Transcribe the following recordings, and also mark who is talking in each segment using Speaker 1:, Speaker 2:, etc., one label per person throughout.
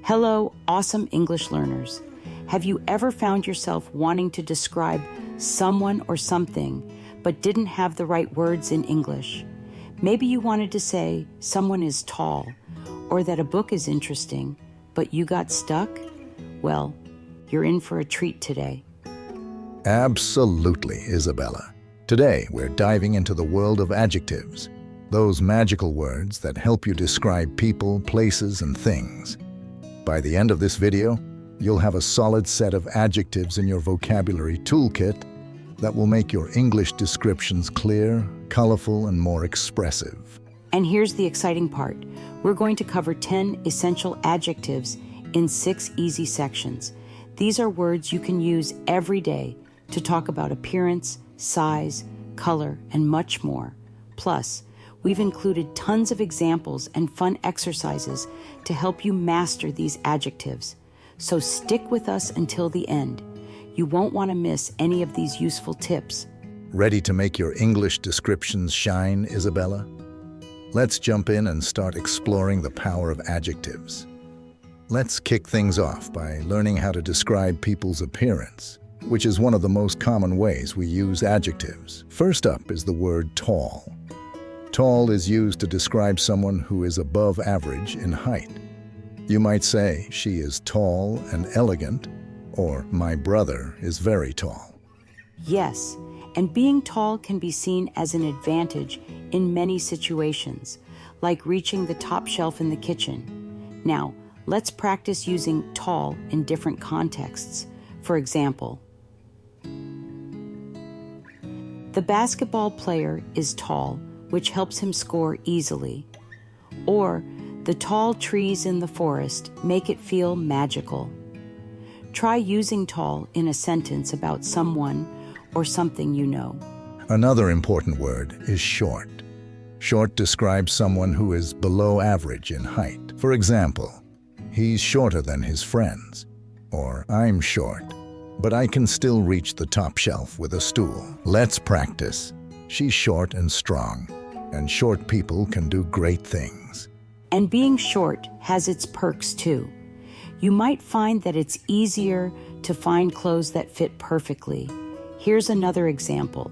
Speaker 1: Hello, awesome English learners. Have you ever found yourself wanting to describe someone or something, but didn't have the right words in English? Maybe you wanted to say someone is tall, or that a book is interesting, but you got stuck? Well, you're in for a treat today.
Speaker 2: Absolutely, Isabella. Today, we're diving into the world of adjectives, those magical words that help you describe people, places, and things. By the end of this video, you'll have a solid set of adjectives in your vocabulary toolkit that will make your English descriptions clear, colorful, and more expressive.
Speaker 1: And here's the exciting part. We're going to cover 10 essential adjectives in 6 easy sections. These are words you can use every day to talk about appearance, size, color, and much more. Plus, we've included tons of examples and fun exercises to help you master these adjectives. So stick with us until the end. You won't want to miss any of these useful tips.
Speaker 2: Ready to make your English descriptions shine, Isabella? Let's jump in and start exploring the power of adjectives. Let's kick things off by learning how to describe people's appearance, which is one of the most common ways we use adjectives. First up is the word tall. Tall is used to describe someone who is above average in height. You might say, she is tall and elegant, or my brother is very tall.
Speaker 1: Yes, and being tall can be seen as an advantage in many situations, like reaching the top shelf in the kitchen. Now, let's practice using tall in different contexts. For example, the basketball player is tall, which helps him score easily. Or, the tall trees in the forest make it feel magical. Try using tall in a sentence about someone or something you know.
Speaker 2: Another important word is short. Short describes someone who is below average in height. For example, he's shorter than his friends. Or, I'm short, but I can still reach the top shelf with a stool. Let's practice. She's short and strong, and short people can do great things.
Speaker 1: And being short has its perks too. You might find that it's easier to find clothes that fit perfectly. Here's another example.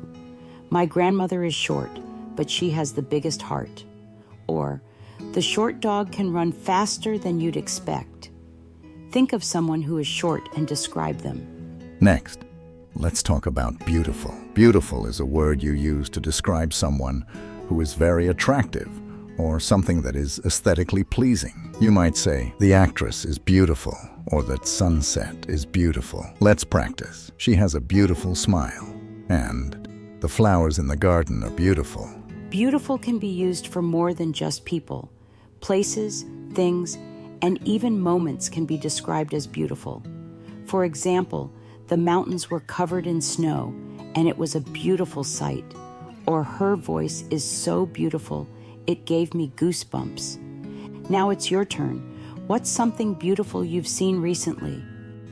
Speaker 1: My grandmother is short, but she has the biggest heart. Or, the short dog can run faster than you'd expect. Think of someone who is short and describe them.
Speaker 2: Next, let's talk about beautiful. Beautiful is a word you use to describe someone who is very attractive or something that is aesthetically pleasing. You might say, the actress is beautiful, or that sunset is beautiful. Let's practice. She has a beautiful smile, and the flowers in the garden are beautiful.
Speaker 1: Beautiful can be used for more than just people. Places, things, and even moments can be described as beautiful. For example, the mountains were covered in snow, and it was a beautiful sight. Or her voice is so beautiful, it gave me goosebumps. Now it's your turn. What's something beautiful you've seen recently?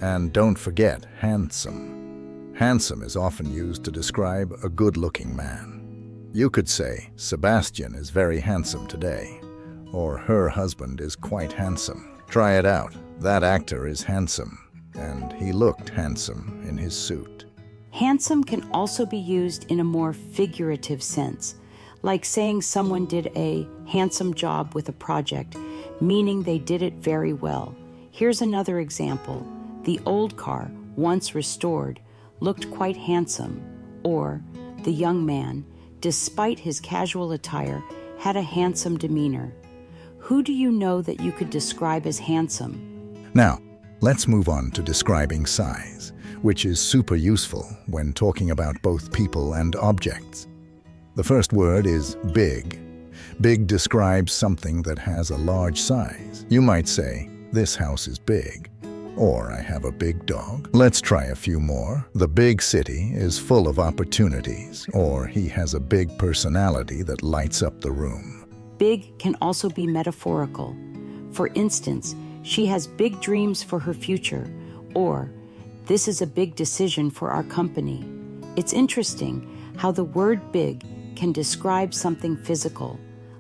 Speaker 2: And don't forget, handsome. Handsome is often used to describe a good-looking man. You could say, Sebastian is very handsome today, or her husband is quite handsome. Try it out. That actor is handsome, and he looked handsome in his suit.
Speaker 1: Handsome can also be used in a more figurative sense, like saying someone did a handsome job with a project, meaning they did it very well. Here's another example. The old car, once restored, looked quite handsome. Or, the young man, despite his casual attire, had a handsome demeanor. Who do you know that you could describe as handsome?
Speaker 2: Now, let's move on to describing size, which is super useful when talking about both people and objects. The first word is big. Big describes something that has a large size. You might say, this house is big, or I have a big dog. Let's try a few more. The big city is full of opportunities, or he has a big personality that lights up the room.
Speaker 1: Big can also be metaphorical. For instance, she has big dreams for her future, or this is a big decision for our company. It's interesting how the word big can describe something physical,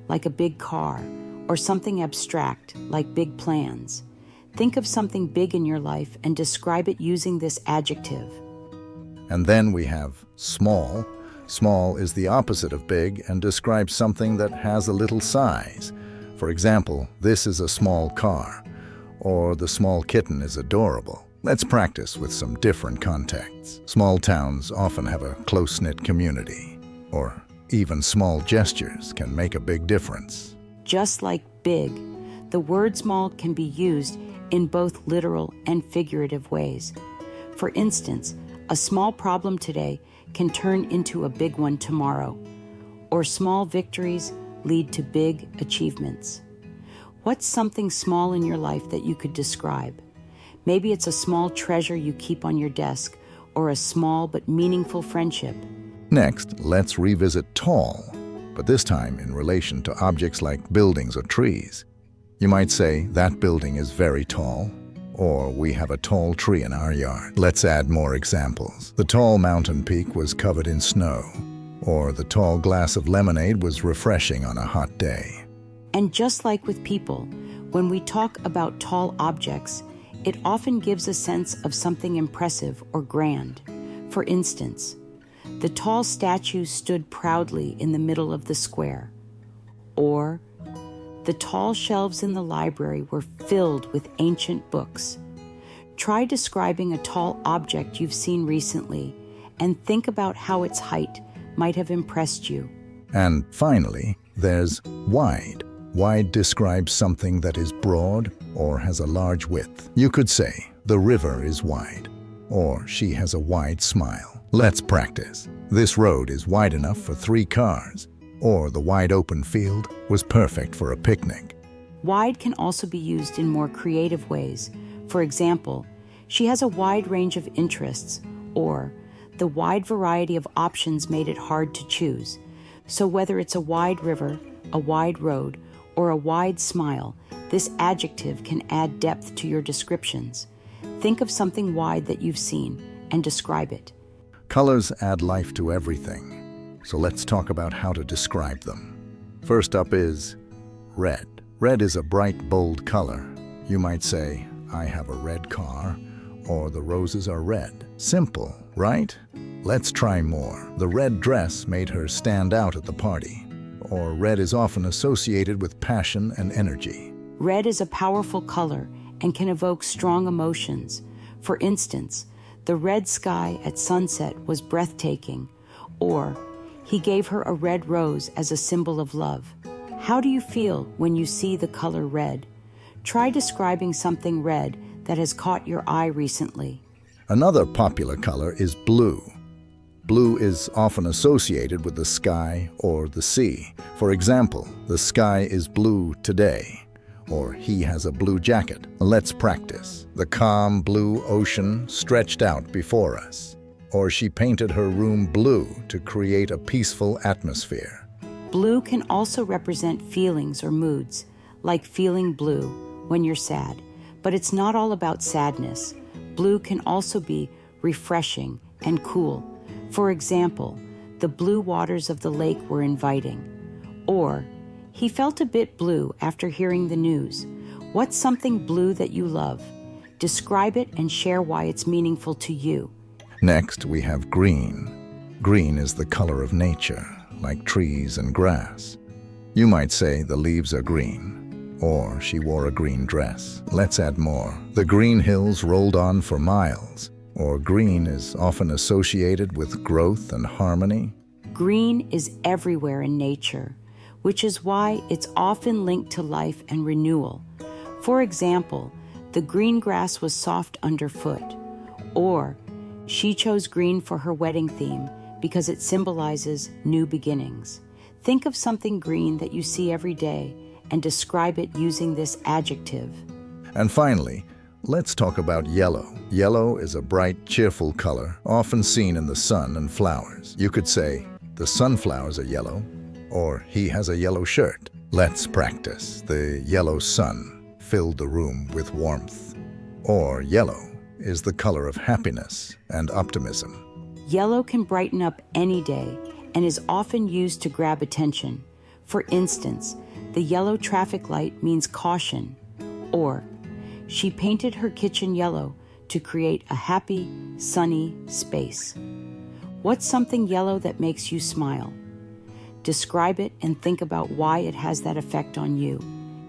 Speaker 1: like a big car, or something abstract, like big plans. Think of something big in your life and describe it using this adjective.
Speaker 2: And then we have small. Small is the opposite of big and describes something that has a little size. For example, this is a small car, or the small kitten is adorable. Let's practice with some different contexts. Small towns often have a close-knit community, or even small gestures can make a big difference.
Speaker 1: Just like big, the word small can be used in both literal and figurative ways. For instance, a small problem today can turn into a big one tomorrow, or small victories lead to big achievements. What's something small in your life that you could describe? Maybe it's a small treasure you keep on your desk, or a small but meaningful friendship.
Speaker 2: Next, let's revisit tall, but this time in relation to objects like buildings or trees. You might say, that building is very tall, or we have a tall tree in our yard. Let's add more examples. The tall mountain peak was covered in snow, or the tall glass of lemonade was refreshing on a hot day.
Speaker 1: And just like with people, when we talk about tall objects, it often gives a sense of something impressive or grand. For instance, the tall statue stood proudly in the middle of the square. Or, the tall shelves in the library were filled with ancient books. Try describing a tall object you've seen recently and think about how its height might have impressed you.
Speaker 2: And finally, there's wide. Wide describes something that is broad or has a large width. You could say, the river is wide, or she has a wide smile. Let's practice. This road is wide enough for 3 cars, or the wide open field was perfect for a picnic.
Speaker 1: Wide can also be used in more creative ways. For example, she has a wide range of interests, or the wide variety of options made it hard to choose. So whether it's a wide river, a wide road, or a wide smile, this adjective can add depth to your descriptions. Think of something wide that you've seen and describe it.
Speaker 2: Colors add life to everything, so let's talk about how to describe them. First up is red. Red is a bright, bold color. You might say, I have a red car, or the roses are red. Simple, right? Let's try more. The red dress made her stand out at the party. Or red is often associated with passion and energy.
Speaker 1: Red is a powerful color and can evoke strong emotions. For instance, the red sky at sunset was breathtaking, or he gave her a red rose as a symbol of love. How do you feel when you see the color red? Try describing something red that has caught your eye recently.
Speaker 2: Another popular color is blue. Blue is often associated with the sky or the sea. For example, the sky is blue today, or he has a blue jacket. Let's practice. The calm blue ocean stretched out before us, or she painted her room blue to create a peaceful atmosphere.
Speaker 1: Blue can also represent feelings or moods, like feeling blue when you're sad. But it's not all about sadness. Blue can also be refreshing and cool. For example, the blue waters of the lake were inviting. Or, he felt a bit blue after hearing the news. What's something blue that you love? Describe it and share why it's meaningful to you.
Speaker 2: Next, we have green. Green is the color of nature, like trees and grass. You might say the leaves are green, or she wore a green dress. Let's add more. The green hills rolled on for miles. Or green is often associated with growth and harmony.
Speaker 1: Green is everywhere in nature, which is why it's often linked to life and renewal. For example, the green grass was soft underfoot. Or, she chose green for her wedding theme because it symbolizes new beginnings. Think of something green that you see every day and describe it using this adjective.
Speaker 2: And finally, let's talk about yellow. Yellow is a bright, cheerful color, often seen in the sun and flowers. You could say, the sunflowers are yellow, or he has a yellow shirt. Let's practice. The yellow sun filled the room with warmth. Or yellow is the color of happiness and optimism.
Speaker 1: Yellow can brighten up any day and is often used to grab attention. For instance, the yellow traffic light means caution, or She painted her kitchen yellow to create a happy, sunny space. What's something yellow that makes you smile? Describe it and think about why it has that effect on you.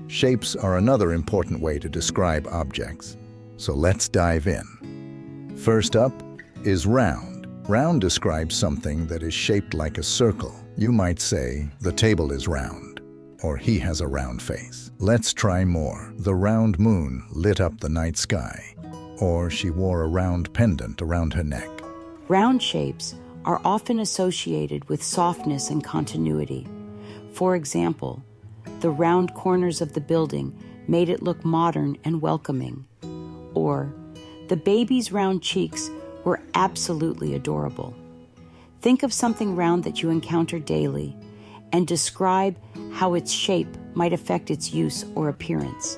Speaker 2: Shapes are another important way to describe objects. So let's dive in. First up is round. Round describes something that is shaped like a circle. You might say, the table is round, or he has a round face. Let's try more. The round moon lit up the night sky, or she wore a round pendant around her neck.
Speaker 1: Round shapes are often associated with softness and continuity. For example, the round corners of the building made it look modern and welcoming. Or, the baby's round cheeks were absolutely adorable. Think of something round that you encounter daily and describe how its shape might affect its use or appearance.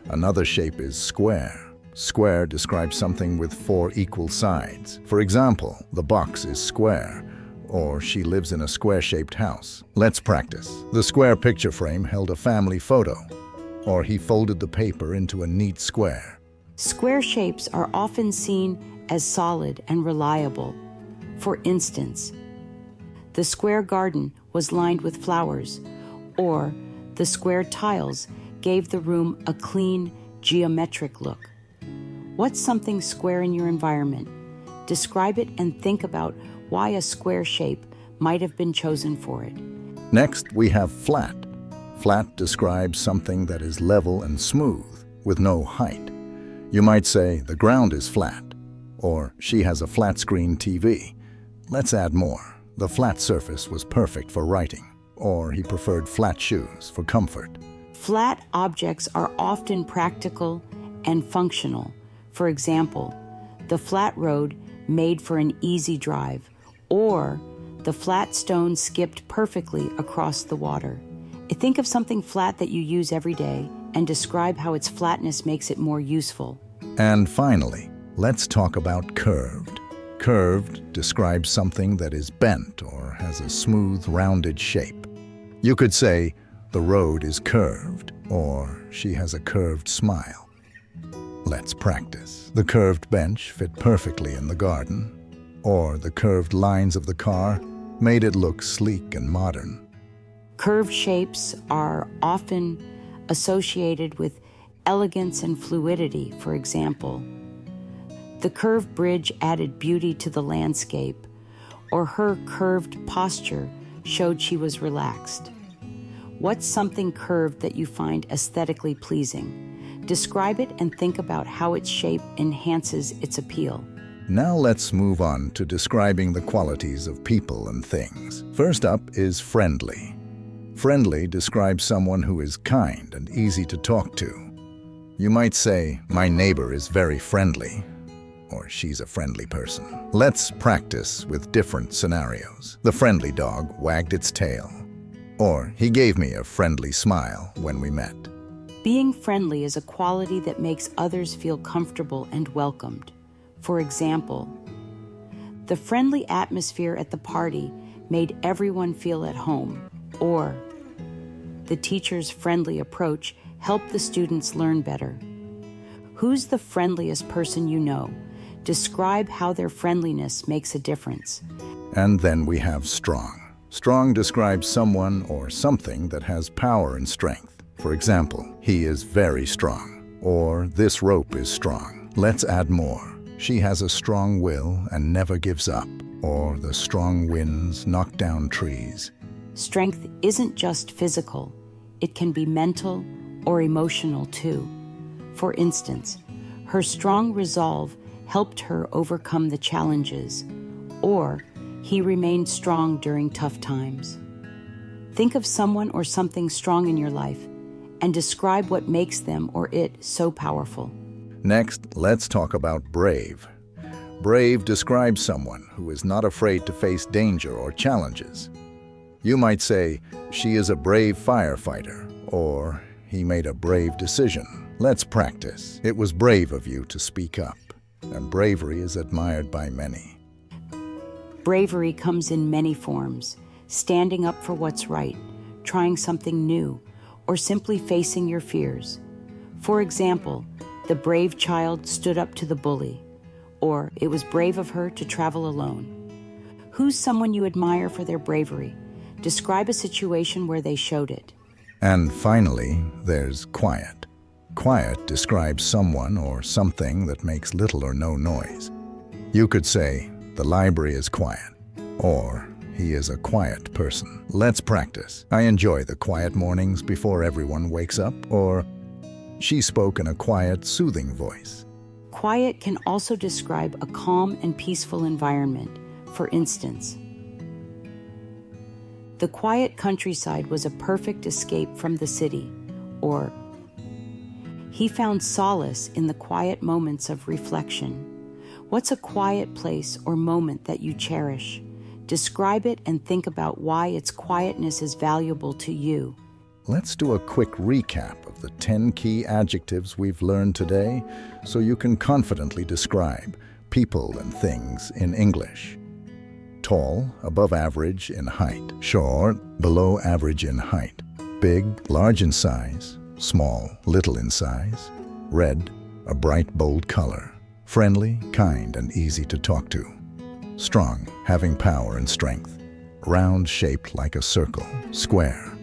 Speaker 2: Another shape is square. Square describes something with 4 equal sides. For example, the box is square, or she lives in a square-shaped house. Let's practice. The square picture frame held a family photo, or he folded the paper into a neat square.
Speaker 1: Square shapes are often seen as solid and reliable. For instance, the square garden was lined with flowers, or the square tiles gave the room a clean, geometric look. What's something square in your environment? Describe it and think about why a square shape might have been chosen for it.
Speaker 2: Next, we have flat. Flat describes something that is level and smooth, with no height. You might say, the ground is flat, or she has a flat-screen TV. Let's add more. The flat surface was perfect for writing, or he preferred flat shoes for comfort.
Speaker 1: Flat objects are often practical and functional. For example, the flat road made for an easy drive, or the flat stone skipped perfectly across the water. Think of something flat that you use every day and describe how its flatness makes it more useful.
Speaker 2: And finally, let's talk about curved. Curved describes something that is bent or has a smooth, rounded shape. You could say, the road is curved, or she has a curved smile. Let's practice. The curved bench fit perfectly in the garden, or the curved lines of the car made it look sleek and modern.
Speaker 1: Curved shapes are often associated with elegance and fluidity. For example, the curved bridge added beauty to the landscape, or her curved posture showed she was relaxed. What's something curved that you find aesthetically pleasing? Describe it and think about how its shape enhances its appeal.
Speaker 2: Now let's move on to describing the qualities of people and things. First up is friendly. Friendly describes someone who is kind and easy to talk to. You might say, my neighbor is very friendly, or she's a friendly person. Let's practice with different scenarios. The friendly dog wagged its tail, or he gave me a friendly smile when we met.
Speaker 1: Being friendly is a quality that makes others feel comfortable and welcomed. For example, the friendly atmosphere at the party made everyone feel at home, or the teacher's friendly approach helped the students learn better. Who's the friendliest person you know? Describe how their friendliness makes a difference.
Speaker 2: And then we have strong. Strong describes someone or something that has power and strength. For example, he is very strong, or this rope is strong. Let's add more. She has a strong will and never gives up, or the strong winds knock down trees.
Speaker 1: Strength isn't just physical. It can be mental or emotional too. For instance, her strong resolve helped her overcome the challenges, or he remained strong during tough times. Think of someone or something strong in your life and describe what makes them or it so powerful.
Speaker 2: Next, let's talk about brave. Brave describes someone who is not afraid to face danger or challenges. You might say, she is a brave firefighter, or he made a brave decision. Let's practice. It was brave of you to speak up, and bravery is admired by many.
Speaker 1: Bravery comes in many forms: standing up for what's right, trying something new, or simply facing your fears. For example, The brave child stood up to the bully. Or, it was brave of her to travel alone. Who's someone you admire for their bravery? Describe a situation where they showed it.
Speaker 2: And finally, there's quiet. Quiet describes someone or something that makes little or no noise. You could say, the library is quiet, or he is a quiet person. Let's practice. I enjoy the quiet mornings before everyone wakes up, or she spoke in a quiet, soothing voice.
Speaker 1: Quiet can also describe a calm and peaceful environment. For instance, the quiet countryside was a perfect escape from the city, or he found solace in the quiet moments of reflection. What's a quiet place or moment that you cherish? Describe it and think about why its quietness is valuable to you.
Speaker 2: Let's do a quick recap of the 10 key adjectives we've learned today so you can confidently describe people and things in English. Tall, above average in height. Short, below average in height. Big, large in size. Small, little in size. Red, a bright, bold color. Friendly, kind, and easy to talk to. Strong, having power and strength. Round, shaped like a circle. Square,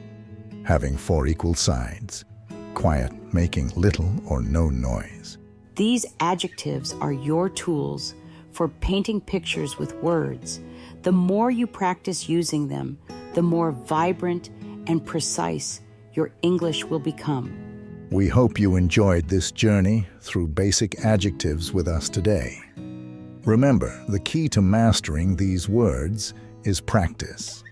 Speaker 2: having 4 equal sides. Quiet, making little or no noise.
Speaker 1: These adjectives are your tools for painting pictures with words. The more you practice using them, the more vibrant and precise your English will become.
Speaker 2: We hope you enjoyed this journey through basic adjectives with us today. Remember, the key to mastering these words is practice.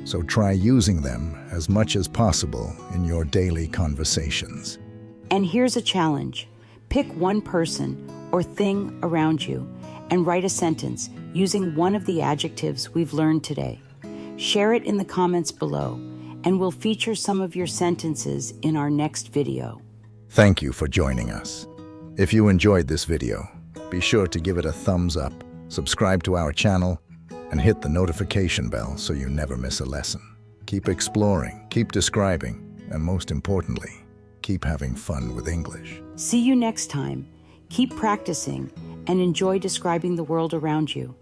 Speaker 2: So try using them as much as possible in your daily conversations.
Speaker 1: And here's a challenge. Pick one person or thing around you and write a sentence using one of the adjectives we've learned today. Share it in the comments below, and we'll feature some of your sentences in our next video.
Speaker 2: Thank you for joining us. If you enjoyed this video, be sure to give it a thumbs up, subscribe to our channel, and hit the notification bell so you never miss a lesson. Keep exploring, keep describing, and most importantly, keep having fun with English.
Speaker 1: See you next time. Keep practicing and enjoy describing the world around you.